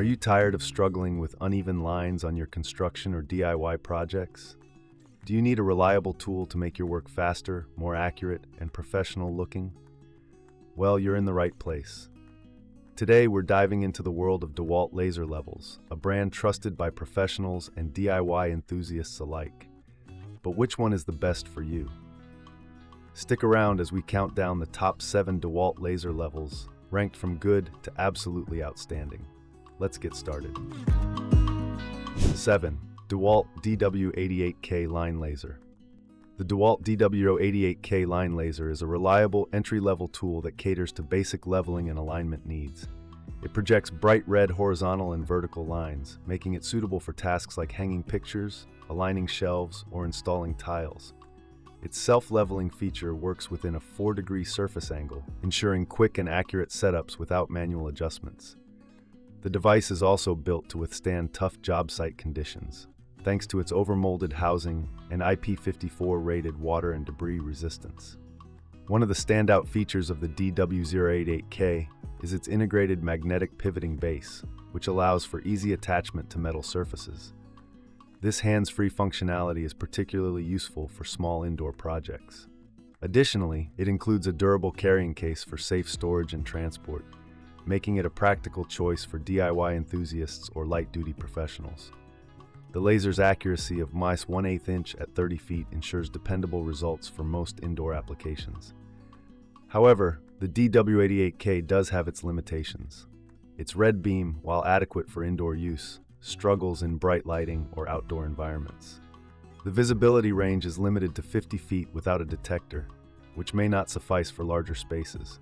Are you tired of struggling with uneven lines on your construction or DIY projects? Do you need a reliable tool to make your work faster, more accurate, and professional looking? Well, you're in the right place. Today, we're diving into the world of DeWalt Laser Levels, a brand trusted by professionals and DIY enthusiasts alike. But which one is the best for you? Stick around as we count down the top 7 DeWalt Laser Levels, ranked from good to absolutely outstanding. Let's get started. 7. DeWalt DW088CG Line Laser. The DeWalt DW088CG Line Laser is a reliable entry-level tool that caters to basic leveling and alignment needs. It projects bright red horizontal and vertical lines, making it suitable for tasks like hanging pictures, aligning shelves, or installing tiles. Its self-leveling feature works within a 4-degree surface angle, ensuring quick and accurate setups without manual adjustments. The device is also built to withstand tough job site conditions, thanks to its overmolded housing and IP54-rated water and debris resistance. One of the standout features of the DW088CG is its integrated magnetic pivoting base, which allows for easy attachment to metal surfaces. This hands-free functionality is particularly useful for small indoor projects. Additionally, it includes a durable carrying case for safe storage and transport, making it a practical choice for DIY enthusiasts or light-duty professionals. The laser's accuracy of -1/8 inch at 30 feet ensures dependable results for most indoor applications. However, the DW088CG does have its limitations. Its red beam, while adequate for indoor use, struggles in bright lighting or outdoor environments. The visibility range is limited to 50 feet without a detector, which may not suffice for larger spaces.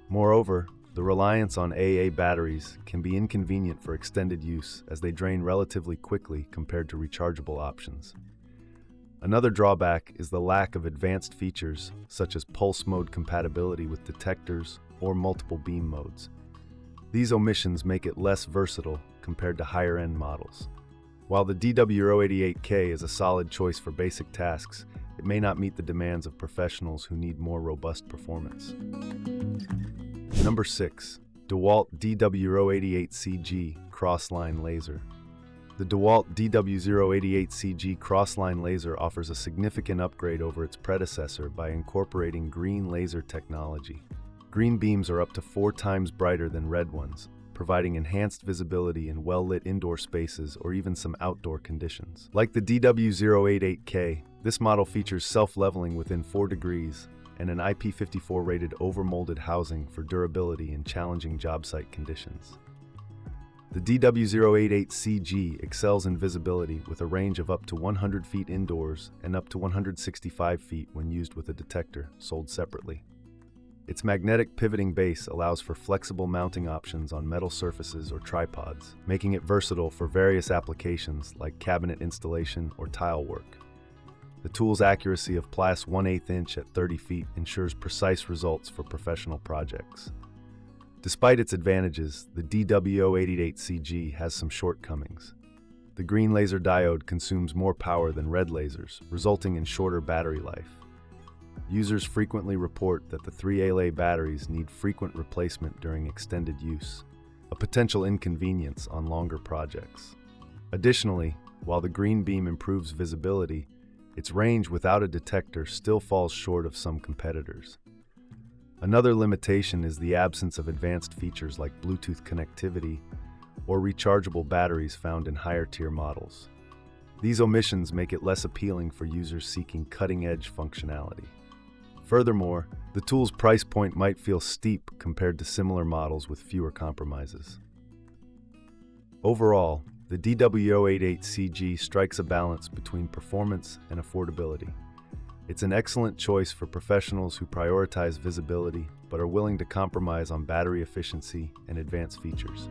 Moreover, the reliance on AA batteries can be inconvenient for extended use as they drain relatively quickly compared to rechargeable options. Another drawback is the lack of advanced features such as pulse mode compatibility with detectors or multiple beam modes. These omissions make it less versatile compared to higher-end models. While the DW088CG is a solid choice for basic tasks, it may not meet the demands of professionals who need more robust performance. Number 6. DeWalt DW088CG Crossline Laser. The DeWalt DW088CG Crossline Laser offers a significant upgrade over its predecessor by incorporating green laser technology. Green beams are up to 4 times brighter than red ones, providing enhanced visibility in well-lit indoor spaces or even some outdoor conditions. Like the DW088CG, this model features self-leveling within 4 degrees and an IP54-rated overmolded housing for durability in challenging job site conditions. The DW088CG excels in visibility with a range of up to 100 feet indoors and up to 165 feet when used with a detector, sold separately. Its magnetic pivoting base allows for flexible mounting options on metal surfaces or tripods, making it versatile for various applications like cabinet installation or tile work. The tool's accuracy of +1/8 inch at 30 feet ensures precise results for professional projects. Despite its advantages, the DW088CG has some shortcomings. The green laser diode consumes more power than red lasers, resulting in shorter battery life. Users frequently report that the 3AA batteries need frequent replacement during extended use, a potential inconvenience on longer projects. Additionally, while the green beam improves visibility, its range without a detector still falls short of some competitors. Another limitation is the absence of advanced features like Bluetooth connectivity or rechargeable batteries found in higher-tier models. These omissions make it less appealing for users seeking cutting-edge functionality. Furthermore, the tool's price point might feel steep compared to similar models with fewer compromises. Overall, the DW088CG strikes a balance between performance and affordability. It's an excellent choice for professionals who prioritize visibility but are willing to compromise on battery efficiency and advanced features.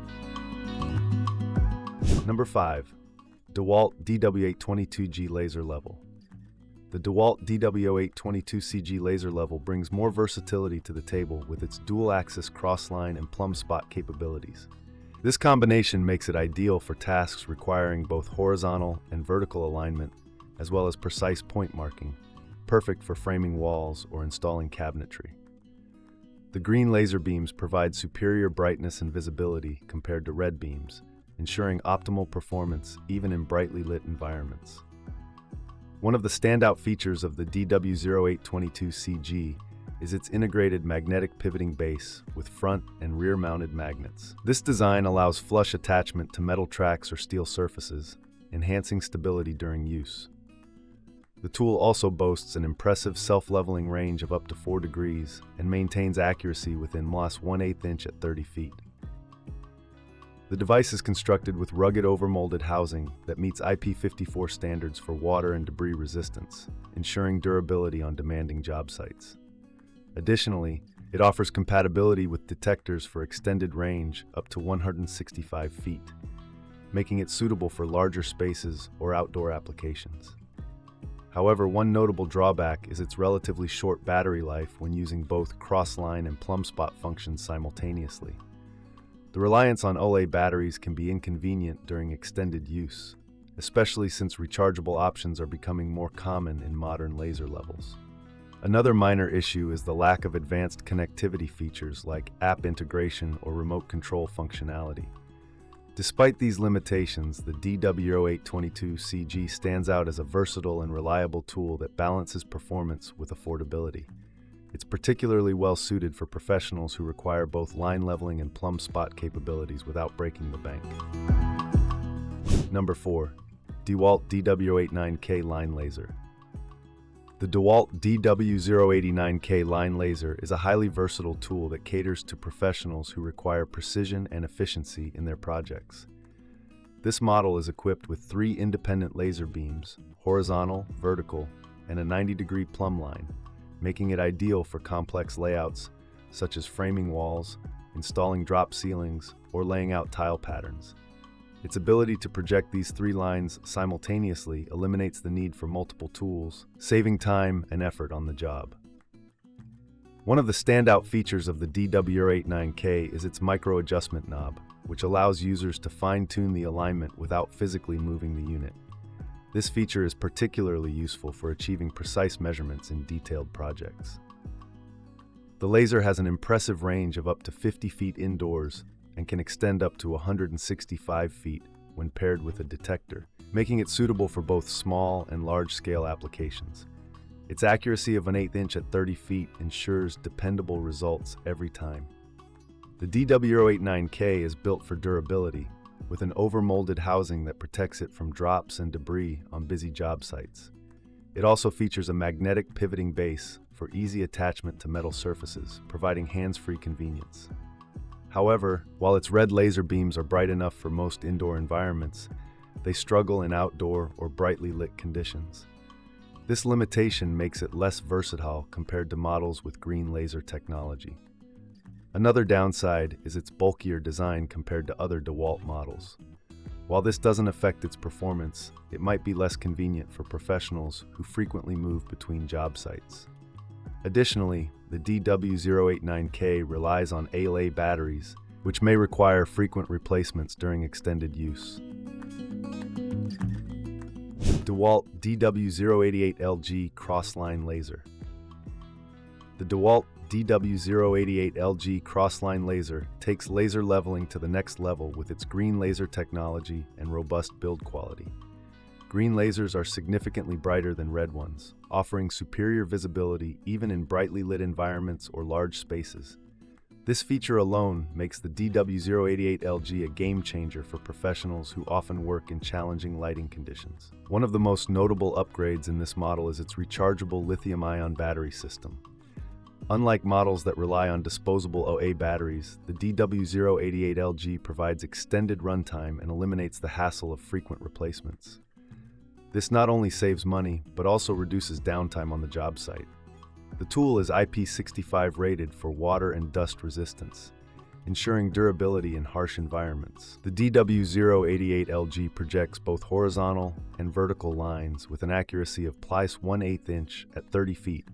Number 5. DeWalt DW822CG Laser Level. The DeWalt DW088CG Laser Level brings more versatility to the table with its dual-axis crossline and plumb spot capabilities. This combination makes it ideal for tasks requiring both horizontal and vertical alignment, as well as precise point marking, perfect for framing walls or installing cabinetry. The green laser beams provide superior brightness and visibility compared to red beams, ensuring optimal performance even in brightly lit environments. One of the standout features of the DW088CG is its integrated magnetic pivoting base with front and rear mounted magnets. This design allows flush attachment to metal tracks or steel surfaces, enhancing stability during use. The tool also boasts an impressive self-leveling range of up to 4 degrees and maintains accuracy within +1/8 inch at 30 feet. The device is constructed with rugged overmolded housing that meets IP54 standards for water and debris resistance, ensuring durability on demanding job sites. Additionally, it offers compatibility with detectors for extended range up to 165 feet, making it suitable for larger spaces or outdoor applications. However, one notable drawback is its relatively short battery life when using both crossline and plumb spot functions simultaneously. The reliance on AA batteries can be inconvenient during extended use, especially since rechargeable options are becoming more common in modern laser levels. Another minor issue is the lack of advanced connectivity features like app integration or remote control functionality. Despite these limitations, the DW088CG stands out as a versatile and reliable tool that balances performance with affordability. It's particularly well suited for professionals who require both line leveling and plumb spot capabilities without breaking the bank. Number 4. DeWalt DW089K Line Laser. The DeWalt DW089K Line Laser is a highly versatile tool that caters to professionals who require precision and efficiency in their projects. This model is equipped with 3 independent laser beams, horizontal, vertical, and a 90-degree plumb line, making it ideal for complex layouts such as framing walls, installing drop ceilings, or laying out tile patterns. Its ability to project these 3 lines simultaneously eliminates the need for multiple tools, saving time and effort on the job. One of the standout features of the DW089K is its micro adjustment knob, which allows users to fine-tune the alignment without physically moving the unit. This feature is particularly useful for achieving precise measurements in detailed projects. The laser has an impressive range of up to 50 feet indoors and can extend up to 165 feet when paired with a detector, making it suitable for both small and large-scale applications. Its accuracy of 1/8 inch at 30 feet ensures dependable results every time. The DW089K is built for durability, with an overmolded housing that protects it from drops and debris on busy job sites. It also features a magnetic pivoting base for easy attachment to metal surfaces, providing hands-free convenience. However, while its red laser beams are bright enough for most indoor environments, they struggle in outdoor or brightly lit conditions. This limitation makes it less versatile compared to models with green laser technology. Another downside is its bulkier design compared to other DeWalt models. While this doesn't affect its performance, it might be less convenient for professionals who frequently move between job sites. Additionally, the DW089K relies on AA batteries, which may require frequent replacements during extended use. DeWalt DW088LG Crossline Laser. The DeWalt DW088LG Crossline Laser takes laser leveling to the next level with its green laser technology and robust build quality. Green lasers are significantly brighter than red ones, offering superior visibility even in brightly lit environments or large spaces. This feature alone makes the DW088LG a game changer for professionals who often work in challenging lighting conditions. One of the most notable upgrades in this model is its rechargeable lithium-ion battery system. Unlike models that rely on disposable AA batteries, the DW088LG provides extended runtime and eliminates the hassle of frequent replacements. This not only saves money, but also reduces downtime on the job site. The tool is IP65 rated for water and dust resistance, ensuring durability in harsh environments. The DW088LG projects both horizontal and vertical lines with an accuracy of +1/8 inch at 30 feet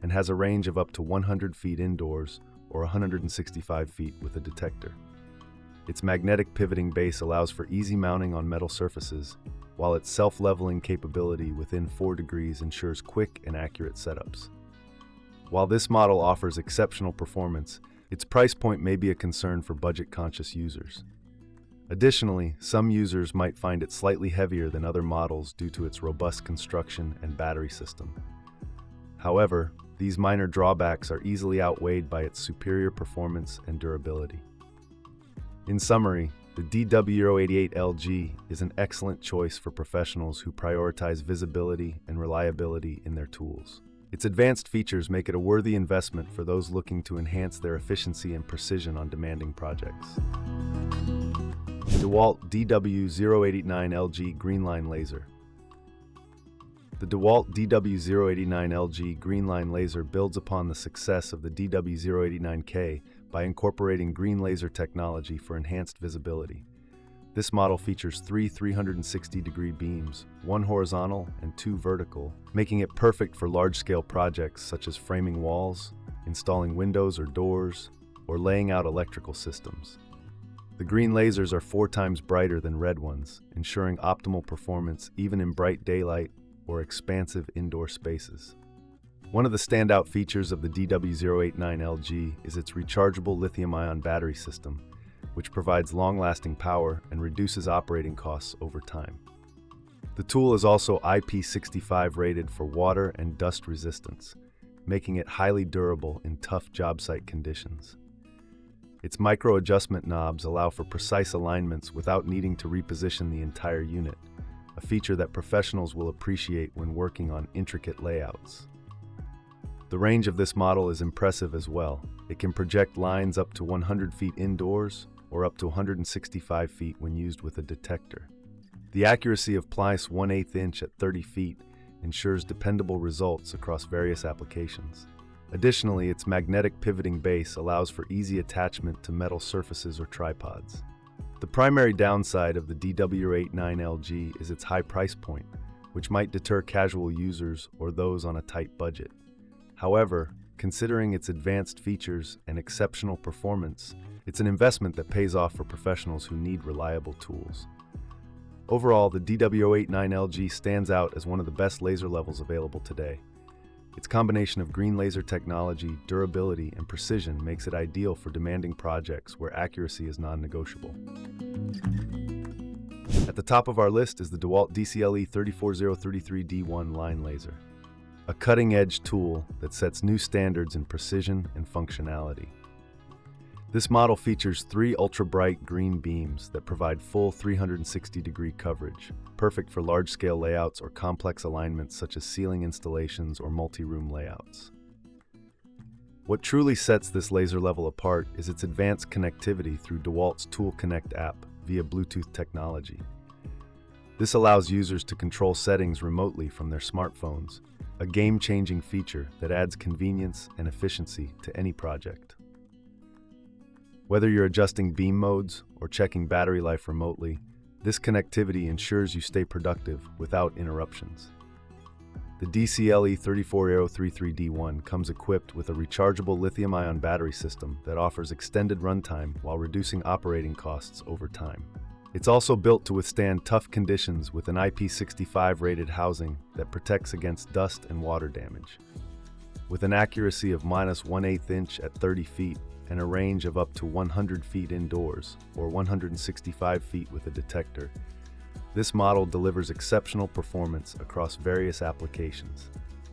and has a range of up to 100 feet indoors or 165 feet with a detector. Its magnetic pivoting base allows for easy mounting on metal surfaces, while its self-leveling capability within 4 degrees ensures quick and accurate setups. While this model offers exceptional performance, its price point may be a concern for budget-conscious users. Additionally, some users might find it slightly heavier than other models due to its robust construction and battery system. However, these minor drawbacks are easily outweighed by its superior performance and durability. In summary, the DW088LG is an excellent choice for professionals who prioritize visibility and reliability in their tools. Its advanced features make it a worthy investment for those looking to enhance their efficiency and precision on demanding projects. DeWalt DW089LG Greenline Laser. The DeWalt DW089LG Greenline Laser builds upon the success of the DW089K by incorporating green laser technology for enhanced visibility. This model features three 360-degree beams, one horizontal and two vertical, making it perfect for large-scale projects such as framing walls, installing windows or doors, or laying out electrical systems. The green lasers are 4 times brighter than red ones, ensuring optimal performance even in bright daylight or expansive indoor spaces. One of the standout features of the DW089LG is its rechargeable lithium-ion battery system, which provides long-lasting power and reduces operating costs over time. The tool is also IP65 rated for water and dust resistance, making it highly durable in tough job site conditions. Its micro-adjustment knobs allow for precise alignments without needing to reposition the entire unit, a feature that professionals will appreciate when working on intricate layouts. The range of this model is impressive as well. It can project lines up to 100 feet indoors or up to 165 feet when used with a detector. The accuracy of plice 1/8 inch at 30 feet ensures dependable results across various applications. Additionally, its magnetic pivoting base allows for easy attachment to metal surfaces or tripods. The primary downside of the DW089LG is its high price point, which might deter casual users or those on a tight budget. However, considering its advanced features and exceptional performance, it's an investment that pays off for professionals who need reliable tools. Overall, the DW089LG stands out as one of the best laser levels available today. Its combination of green laser technology, durability, and precision makes it ideal for demanding projects where accuracy is non-negotiable. At the top of our list is the DeWalt DCLE34033D1 line laser, a cutting-edge tool that sets new standards in precision and functionality. This model features 3 ultra-bright green beams that provide full 360-degree coverage, perfect for large-scale layouts or complex alignments such as ceiling installations or multi-room layouts. What truly sets this laser level apart is its advanced connectivity through DeWalt's Tool Connect app via Bluetooth technology. This allows users to control settings remotely from their smartphones, a game-changing feature that adds convenience and efficiency to any project. Whether you're adjusting beam modes or checking battery life remotely, this connectivity ensures you stay productive without interruptions. The DCLE34033D1 comes equipped with a rechargeable lithium-ion battery system that offers extended runtime while reducing operating costs over time. It's also built to withstand tough conditions with an IP65 rated housing that protects against dust and water damage. With an accuracy of -1/8 inch at 30 feet and a range of up to 100 feet indoors or 165 feet with a detector, this model delivers exceptional performance across various applications.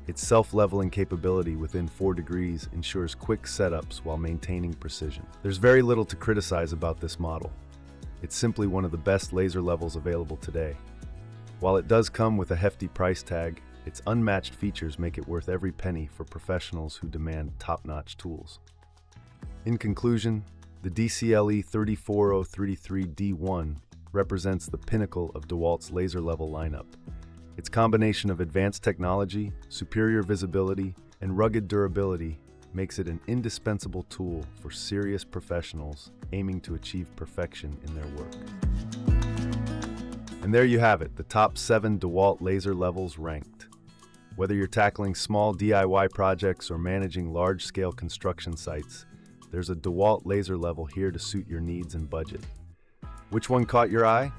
Its self-leveling capability within 4 degrees ensures quick setups while maintaining precision. There's very little to criticize about this model. It's simply one of the best laser levels available today. While it does come with a hefty price tag, its unmatched features make it worth every penny for professionals who demand top-notch tools. In conclusion, the DCLE34033D1 represents the pinnacle of DeWalt's laser level lineup. Its combination of advanced technology, superior visibility, and rugged durability makes it an indispensable tool for serious professionals aiming to achieve perfection in their work. And there you have it, the top 7 DeWalt laser levels ranked. Whether you're tackling small DIY projects or managing large-scale construction sites, there's a DeWalt laser level here to suit your needs and budget. Which one caught your eye?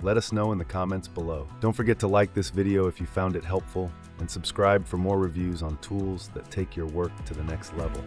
Let us know in the comments below. Don't forget to like this video if you found it helpful, and subscribe for more reviews on tools that take your work to the next level.